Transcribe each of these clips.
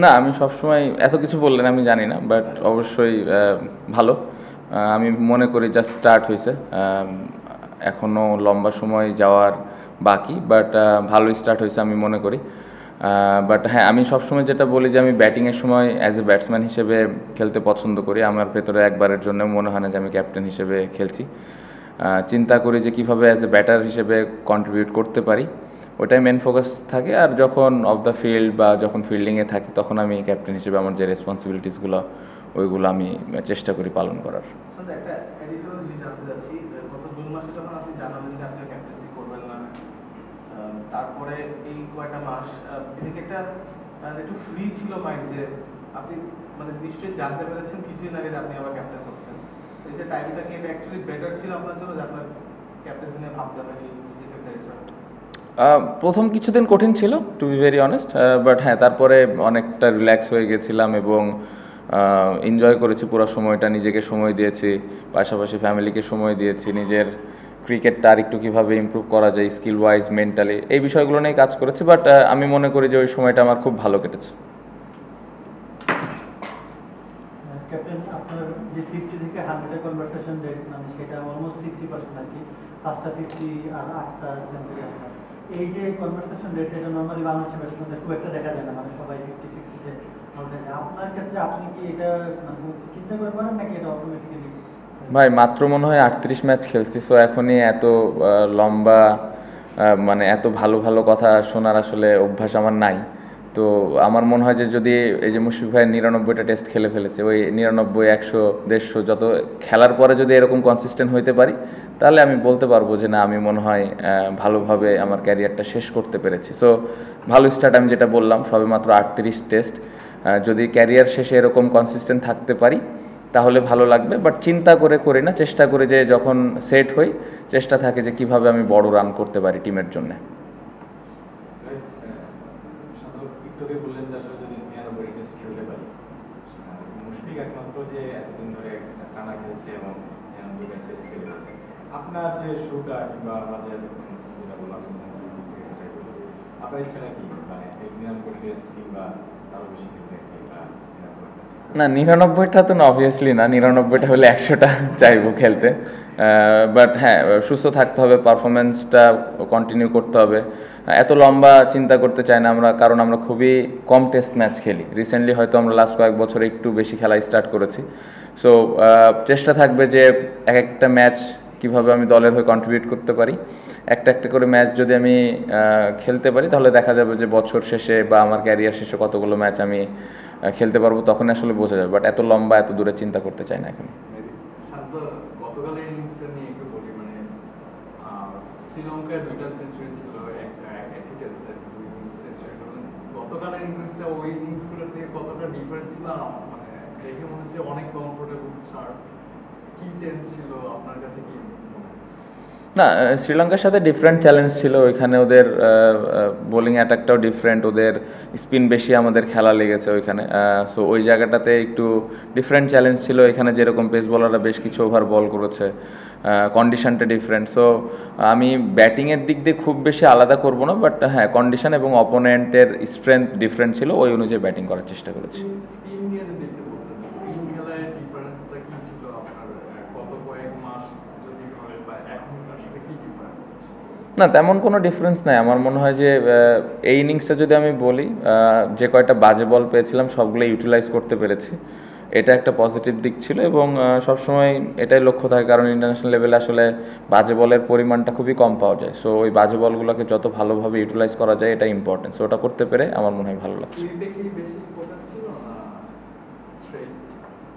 না, আমি সবসময় এত কিছু বললেন আমি জানি না, বাট অবশ্যই ভালো। আমি মনে করি জাস্ট স্টার্ট হয়েছে, এখনও লম্বা সময় যাওয়ার বাকি, বাট ভালোই স্টার্ট হয়েছে আমি মনে করি। বাট হ্যাঁ, আমি সবসময় যেটা বলি যে আমি ব্যাটিংয়ের সময় অ্যাজ এ ব্যাটসম্যান হিসেবে খেলতে পছন্দ করি। আমার ভেতরে একবারের জন্য মনে হয় না যে আমি ক্যাপ্টেন হিসেবে খেলছি। চিন্তা করি যে কীভাবে অ্যাজ এ ব্যাটার হিসেবে কন্ট্রিবিউট করতে পারি, ওটাই মেন ফোকাস থাকে। আর যখন অফ দ্য ফিল্ড বা যখন ফিল্ডিংয়ে থাকি তখন আমি ক্যাপ্টেন হিসেবে আমার যে রেসপন্সিবিলিটিসগুলো ওইগুলো আমি চেষ্টা করি পালন করার। একটা অ্যাডিশনাল জিনিস জানতে চাচ্ছি, গত জুন মাসে যখন আপনি জানালেন যে আপনি ক্যাপ্টেন্সি করবেন না, তারপরে এই কয়টা মাস এদিকে একটা একটু ফ্রি ছিল মাইন্ড, যে আপনি মানে নিশ্চয়ই জানতে পেরেছেন কিছুদিন আগে যে আপনি আবার ক্যাপ্টেন হচ্ছেন। এই যে টাইমটা কি এটা অ্যাকচুয়ালি বেটার ছিল আপনার জন্য, যে আপনার ক্যাপ্টেন্সি নিয়ে ভাবতে হবে নিজেকে প্লেয়ার? প্রথম কিছুদিন কঠিন ছিল, to be very honest, but হ্যাঁ তারপরে অনেকটা রিল্যাক্স হয়ে গেছিলাম এবং এনজয় করেছি পুরো সময়টা, নিজেকে সময় দিয়েছি, পাশাপাশি ফ্যামিলিকে সময় দিয়েছি, নিজের ক্রিকেটটা আর একটু কীভাবে ইমপ্রুভ করা যায় স্কিল ওয়াইজ, মেন্টালি, এই বিষয়গুলো নিয়ে কাজ করেছি। বাট আমি মনে করি যে ওই সময়টা আমার খুব ভালো কেটেছে। ক্যাপ্টেন, আপনার যে 50 থেকে 100 কনভারসেশন রেট, মানে সেটা অলমোস্ট 60% আর কি, 5টা 50 আর 8টা সেঞ্চুরি আপনার। এই যে কনভারসেশন রেট, এটা নর্মালি বাংলাদেশের ব্যাটসম্যানদের খুব একটা দেখা যায় না, মানে সবাই 50-60-তে আউট হয়ে যায়। আপনার ক্ষেত্রে আপনি কি এটা মানে চিন্তা করে পারেন নাকি এটা অটোমেটিক্যালি? ভাই মাত্র মনে হয় 38 ম্যাচ খেলছি, সো এখনই এত লম্বা মানে এত ভালো ভালো কথা শোনার আসলে অভ্যাস আমার নাই। তো আমার মনে হয় যে যদি এই যে মুশফিক ভাই 99টা টেস্ট খেলে ফেলেছে, ওই 99, 100, 150 যত খেলার পরে যদি এরকম কনসিস্টেন্ট হইতে পারি, তাহলে আমি বলতে পারবো যে না, আমি মনে হয় ভালোভাবে আমার ক্যারিয়ারটা শেষ করতে পেরেছি। সো ভালো স্টার্ট, আমি যেটা বললাম সবে মাত্র 38 টেস্ট, যদি ক্যারিয়ার শেষে এরকম কনসিস্টেন্ট থাকতে পারি তাহলে ভালো লাগবে। বাট চিন্তা করে করি না, চেষ্টা করি যে যখন সেট হই চেষ্টা থাকে যে কিভাবে আমি বড় রান করতে পারি টিমের জন্য। আপনার যে শুটা কিংবা আমাদের যেটা বললাম আপনার ইচ্ছা নাকি মানে 99 টেস্ট কিংবা আরো বেশি খেলতে? না, 99টা তো না, অবভিয়াসলি না, 99টা হলে 100টা চাইবো খেলতে। বাট হ্যাঁ, সুস্থ থাকতে হবে, পারফরমেন্সটা কন্টিনিউ করতে হবে। এত লম্বা চিন্তা করতে চাই না আমরা, কারণ আমরা খুবই কম টেস্ট ম্যাচ খেলি। রিসেন্টলি হয়তো আমরা লাস্ট কয়েক বছরে একটু বেশি খেলা স্টার্ট করেছি। সো চেষ্টা থাকবে যে এক একটা ম্যাচ কীভাবে আমি দলের হয়ে কন্ট্রিবিউট করতে পারি। একটা একটা করে ম্যাচ যদি আমি খেলতে পারি তাহলে দেখা যাবে যে বছর শেষে বা আমার ক্যারিয়ার শেষে কতগুলো ম্যাচ আমি খেলতে পারবো, তখন আসলে বোঝা যাবে। বাট এত লম্বা এত দূরে চিন্তা করতে চাই না এখন। গতকালের ইনিংসটা নিয়ে একটু বলি, মানে শ্রীলঙ্কার 2টা সেঞ্চুরি ছিল একই টেস্টে, 2 সেঞ্চুরি। গতকালের ইনিংসটা ওই ইনিংসগুলোর থেকে কতটা ডিফারেন্ট ছিল, মানে দেখে মনে হচ্ছে অনেক কমফোর্টেবল, শার্প। কি চেঞ্জ ছিল আপনার কাছে, কি না, শ্রীলঙ্কার সাথে ডিফারেন্ট চ্যালেঞ্জ ছিল। ওইখানে ওদের বোলিং অ্যাটাকটাও ডিফারেন্ট, ওদের স্পিন বেশি, আমাদের খেলা লেগেছে ওইখানে। সো ওই জায়গাটাতে একটু ডিফারেন্ট চ্যালেঞ্জ ছিল। এখানে যেরকম পেস বলাররা বেশ কিছু ওভার বল করেছে, কন্ডিশনটা ডিফারেন্ট। সো আমি ব্যাটিংয়ের দিক দিয়ে খুব বেশি আলাদা করব না, বাট হ্যাঁ কন্ডিশন এবং অপোনেন্টের স্ট্রেংথ ডিফারেন্ট ছিল, ওই অনুযায়ী ব্যাটিং করার চেষ্টা করেছি। না, তেমন কোনো ডিফারেন্স নাই। আমার মনে হয় যে এই ইনিংসটা যদি আমি বলি, যে কয়টা বাজে বল পেয়েছিলাম সবগুলো ইউটিলাইজ করতে পেরেছি, এটা একটা পজিটিভ দিক ছিল। এবং সবসময় এটাই লক্ষ্য থাকে, কারণ ইন্টারন্যাশনাল লেভেলে আসলে বাজে বলের পরিমাণটা খুবই কম পাওয়া যায়। সো ওই বাজে বলগুলোকে যত ভালোভাবে ইউটিলাইজ করা যায় এটা ইম্পর্টেন্ট। সো ওটা করতে পেরে আমার মনে হয় ভালো লাগছে।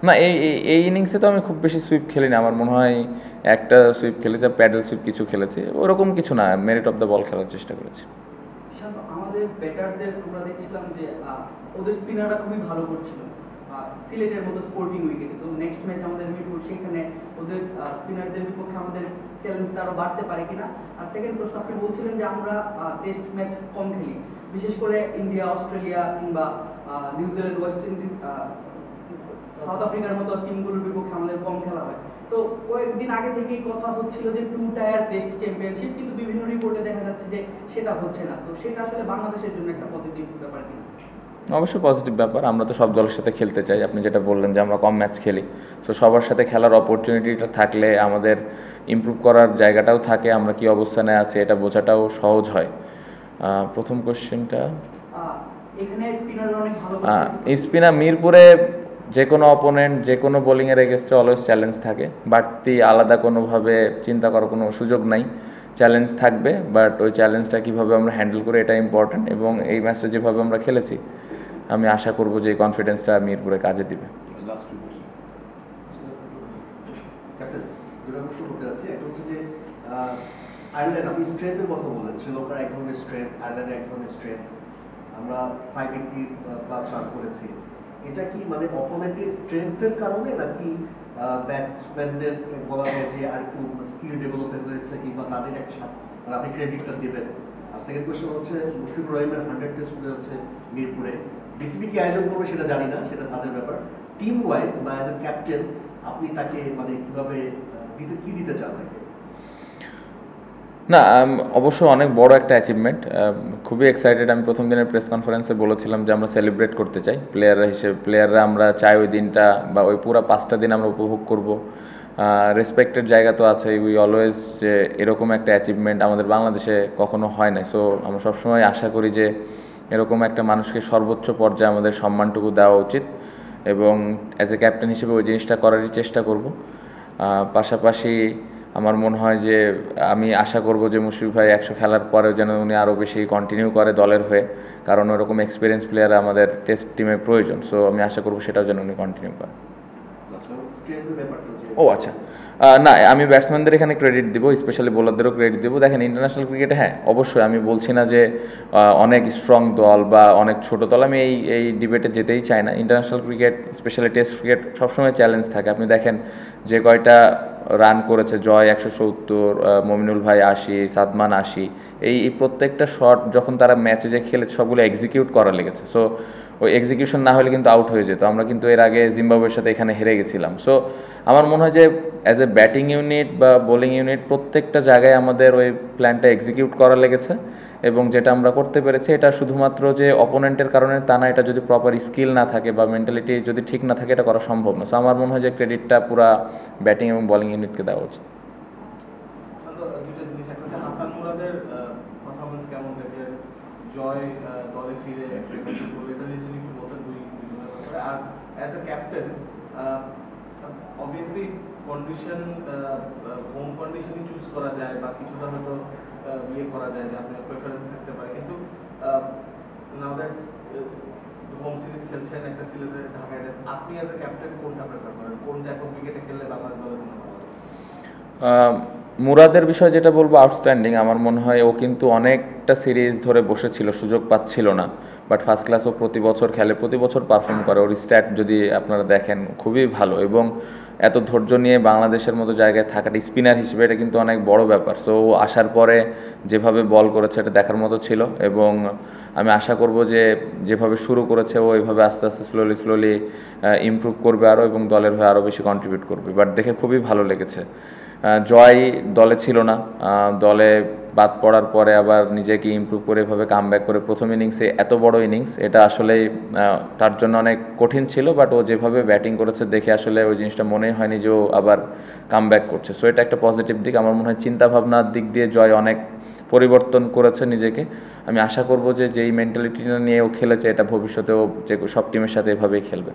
না, এই ইনিংসে তো আমি খুব বেশি সুইপ খেলিনি। আমার মনে হয় একটা সুইপ খেলেছি, প্যাডেল সুইপ কিছু খেলেছি, ওরকম কিছু না, মেরিট অফ দ্য বল খেলার চেষ্টা করেছি। আমাদের ব্যাটারদের আমরা দেখছিলাম যে ওদের স্পিনাররা খুবই ভালো করছিল সিলেটের মতো স্পোর্টিং উইকেটে। তো নেক্সট ম্যাচ আমাদের মিরপুর, সেখানে ওদের স্পিনারদের বিপক্ষে আমাদের চ্যালেঞ্জটা আরও বাড়তে পারে কিনা। আর সেকেন্ড প্রশ্ন, আপনি বলছিলেন যে আমরা টেস্ট ম্যাচ কম খেলি, বিশেষ করে ইন্ডিয়া, অস্ট্রেলিয়া কিংবা নিউজিল্যান্ড, ওয়েস্ট ইন্ডিজ, সাউথ আফ্রিকার মতো টিমগুলোর বিপক্ষে আমাদের কম খেলা হয়। তো কয়েকদিন আগে থেকেই কথা হচ্ছিল যে 2 টায়ার টেস্ট চ্যাম্পিয়নশিপ, কিন্তু বিভিন্ন রিপোর্টে দেখা যাচ্ছে যে সেটা হচ্ছে না। তো সেটা আসলে বাংলাদেশের জন্য একটা পজিটিভ হতে পারে কিনা? অবশ্যই পজিটিভ ব্যাপার, আমরা তো সব দলের সাথে খেলতে চাই। আপনি যেটা বললেন যে আমরা কম ম্যাচ খেলি, সো সবার সাথে খেলার অপরচুনিটিটা থাকলে আমাদের ইমপ্রুভ করার জায়গাটাও থাকে, আমরা কি অবস্থানে আছি এটা বোঝাটাও সহজ হয়। প্রথম কোশ্চেনটা এখানে স্পিনার অনেক ভালো স্পিনার মিরপুরে যে কোনো অপোনেন্ট যে কোনো বোলিংয়ের এগেনস্টে অলওয়েজ চ্যালেঞ্জ থাকে, বাড়তি আলাদা কোনোভাবে চিন্তা করার কোনো সুযোগ নাই, চ্যালেঞ্জ থাকবে, বাট ওই চ্যালেঞ্জটা কীভাবে আমরা হ্যান্ডেল করি এটা ইম্পর্ট্যান্ট। এবং এই ম্যাচটা যেভাবে আমরা খেলেছি আমি আশা করব যে এই কনফিডেন্সটা মিরপুরে কাজে দিবে। আয়ারল্যান্ড, আপনি স্ট্রেংথের কথা বলেন, শ্রীলঙ্কার এক ধরনের স্ট্রেংথ, আয়ারল্যান্ডের এক ধরনের স্ট্রেংথ, আমরা 580+ রান করেছি। এটা কি মানে অপোনেন্টের স্ট্রেংথের কারণে নাকি ব্যাটসম্যানদের বলা যায় যে আর একটু স্কিল ডেভেলপমেন্ট হয়েছে, কিংবা তাদের একটা মানে আপনি ক্রেডিটটা দেবেন? আর সেকেন্ড কোয়েশ্চেন হচ্ছে মুশফিকুর রহিমের 100 টেস্ট হতে হচ্ছে মিরপুরে, বিসিবি কি আয়োজন করবে সেটা জানি না, সেটা তাদের ব্যাপার। টিম ওয়াইজ বা অ্যাজ এ ক্যাপ্টেন আপনি তাকে মানে কিভাবে কি দিতে চান তাকে? না, অবশ্যই অনেক বড় একটা অ্যাচিভমেন্ট, খুবই এক্সাইটেড। আমি প্রথম দিনের প্রেস কনফারেন্সে বলেছিলাম যে আমরা সেলিব্রেট করতে চাই প্লেয়াররা আমরা চাই ওই দিনটা বা ওই পুরো 5টা দিন আমরা উপভোগ করব। রেসপেক্টেড জায়গা তো আছে, উই অলওয়েজ যে এরকম একটা অ্যাচিভমেন্ট আমাদের বাংলাদেশে কখনো হয় না। সো আমরা সবসময় আশা করি যে এরকম একটা মানুষকে সর্বোচ্চ পর্যায়ে আমাদের সম্মানটুকু দেওয়া উচিত, এবং অ্যাজ এ ক্যাপ্টেন হিসেবে ওই জিনিসটা করারই চেষ্টা করব। পাশাপাশি আমার মনে হয় যে আমি আশা করব যে মুশফিক ভাই 100 খেলার পরেও যেন উনি আরও বেশি কন্টিনিউ করে দলের হয়ে, কারণ ওরকম এক্সপিরিয়েন্স প্লেয়ার আমাদের টেস্ট টিমে প্রয়োজন। সো আমি আশা করব সেটাও যেন উনি কন্টিনিউ করেন। ও আচ্ছা, না আমি ব্যাটসম্যানদের এখানে ক্রেডিট দিব, স্পেশালি বোলারদেরও ক্রেডিট দিব। দেখেন ইন্টারন্যাশনাল ক্রিকেটে হ্যাঁ অবশ্যই আমি বলছি না যে অনেক স্ট্রং দল বা অনেক ছোট দল, আমি এই ডিবেটে যেতেই চাই না। International cricket specially test cricket সবসময় চ্যালেঞ্জ থাকে। আপনি দেখেন যে কয়টা রান করেছে, জয় 170, মমিনুল ভাই 80, সাদমান 80, এই প্রত্যেকটা শট যখন তারা ম্যাচে যে খেলেছে সবগুলো এক্সিকিউট করা লেগেছে। সো ওই এক্সিকিউশন না হলে কিন্তু আউট হয়ে যেত। আমরা কিন্তু এর আগে জিম্বাবুয়ের সাথে এখানে হেরে গেছিলাম। সো আমার মনে হয় যে অ্যাজ এ ব্যাটিং ইউনিট বা বোলিং ইউনিট প্রত্যেকটা জায়গায় আমাদের ওই প্ল্যানটা এক্সিকিউট করা লেগেছে, এবং যেটা আমরা করতে পেরেছি এটা শুধুমাত্র যে অপোনেন্টের কারণে তা না, এটা যদি প্রপার স্কিল না থাকে বা মেন্টালিটি যদি ঠিক না থাকে এটা করা সম্ভব না। সো আমার মনে হয় যে ক্রেডিটটা পুরা ব্যাটিং এবং বোলিং ইউনিটকে দেওয়া উচিত। হাসান মুরাদের পারফরম্যান্স কেমন দেখে জয় দলে ফিরে আর as a captain obviously condition home কন্ডিশনই চুজ করা যায় বা কিছুটা হয়তো ইয়ে করা যায় যে আপনার প্রেফারেন্স থাকতে পারে, কিন্তু নাও দ্যাট হোম সিরিজ খেলছেন একটা সিলেটে ঢাকা রাইডার্স, আপনি অ্যাজ এ ক্যাপ্টেন কোনটা প্রেফার করেন? কোনটা এখন উইকেটে খেললে বাংলাদেশ দলের জন্য ভালো? মুরাদের বিষয় যেটা বলবো আউটস্ট্যান্ডিং। আমার মনে হয় ও কিন্তু অনেকটা সিরিজ ধরে বসেছিল, সুযোগ পাচ্ছিল না, বাট ফার্স্ট ক্লাস ও প্রতি বছর খেলে, প্রতি বছর পারফর্ম করে। ওর স্ট্যাট যদি আপনারা দেখেন খুবই ভালো, এবং এত ধৈর্য নিয়ে বাংলাদেশের মতো জায়গায় থাকাটা স্পিনার হিসেবে এটা কিন্তু অনেক বড় ব্যাপার। সো ও আসার পরে যেভাবে বল করেছে এটা দেখার মতো ছিল, এবং আমি আশা করব যে যেভাবে শুরু করেছে ও এইভাবে আস্তে আস্তে স্লোলি ইমপ্রুভ করবে আরও, এবং দলের হয়ে আরও বেশি কন্ট্রিবিউট করবে। বাট দেখে খুবই ভালো লেগেছে। জয় দলে ছিল না, দলে বাদ পড়ার পরে আবার নিজেকে ইমপ্রুভ করে এভাবে কামব্যাক করে প্রথম ইনিংসে এত বড় ইনিংস, এটা আসলেই তার জন্য অনেক কঠিন ছিল। বাট ও যেভাবে ব্যাটিং করেছে দেখে আসলে ওই জিনিসটা মনেই হয়নি যে ও আবার কামব্যাক করছে। সো এটা একটা পজিটিভ দিক। আমার মনে হয় চিন্তাভাবনার দিক দিয়ে জয় অনেক পরিবর্তন করেছে নিজেকে। আমি আশা করব যে যেই মেন্টালিটিটা নিয়ে ও খেলেছে এটা ভবিষ্যতেও যে সব টিমের সাথে এভাবেই খেলবে।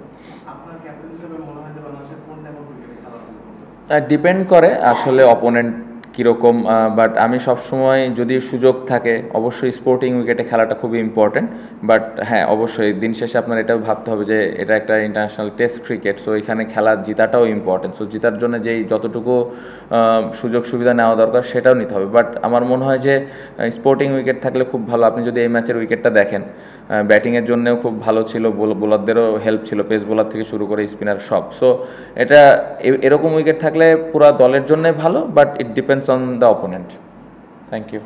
ডিপেন্ড করে আসলে অপোনেন্ট কীরকম, বাট আমি সবসময় যদি সুযোগ থাকে অবশ্যই স্পোর্টিং উইকেটে খেলাটা খুবই ইম্পর্টেন্ট। বাট হ্যাঁ অবশ্যই দিন শেষে আপনার এটাও ভাবতে হবে যে এটা একটা ইন্টারন্যাশনাল টেস্ট ক্রিকেট, সো এখানে খেলা জিতাটাও ইম্পর্টেন্ট। সো জিতার জন্য যেই যতটুকু সুযোগ সুবিধা নেওয়া দরকার সেটাও নিতে হবে। বাট আমার মনে হয় যে স্পোর্টিং উইকেট থাকলে খুব ভালো। আপনি যদি এই ম্যাচের উইকেটটা দেখেন, ব্যাটিংয়ের জন্যও খুব ভালো ছিল, বোলারদেরও হেল্প ছিল, পেস বোলার থেকে শুরু করে স্পিনার সব। সো এটা এরকম উইকেট থাকলে পুরো দলের জন্য ভালো, but it depends on the opponent. Thank you.